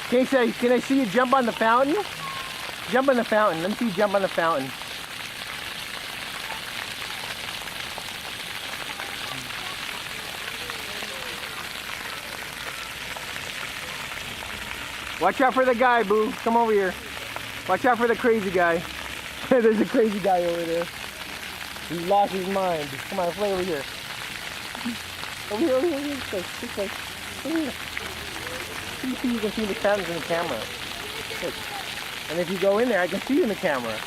Can I see you jump on the fountain? Jump on the fountain. Let me see you jump on the fountain. Watch out for the guy, Boo. Come over here. Watch out for the crazy guy. There's a crazy guy over there. He's lost his mind. Come on, play over here. Over here, over here, over here. This way. Over here. See, you can see the fountains in the camera. Look. And if you go in there, I can see you in the camera.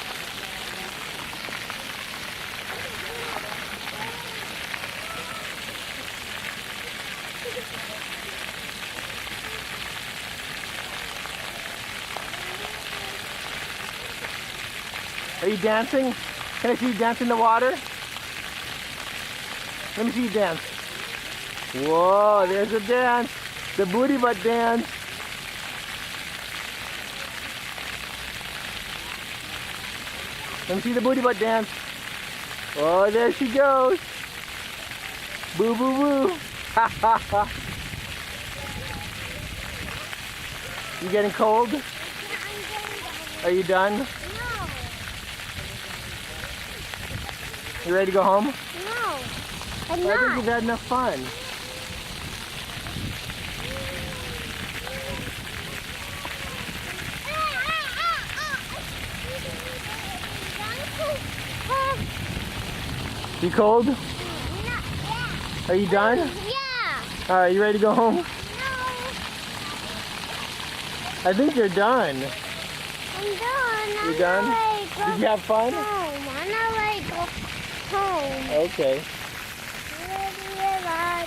Are you dancing? Can I see you dance in the water? Let me see you dance. Whoa, there's a dance. The booty butt dance. Let me see the booty butt dance. Oh, there she goes. Boo, boo, boo. Ha, ha, ha. You getting cold? Are you done? No. You ready to go home? No. I'm I think not. you've had enough fun. You cold? Are you done? Yeah. Alright, you ready to go home? No. I think you're done. I'm done. You done? Did you have fun? Home. I'm not like go home. Okay. Ah.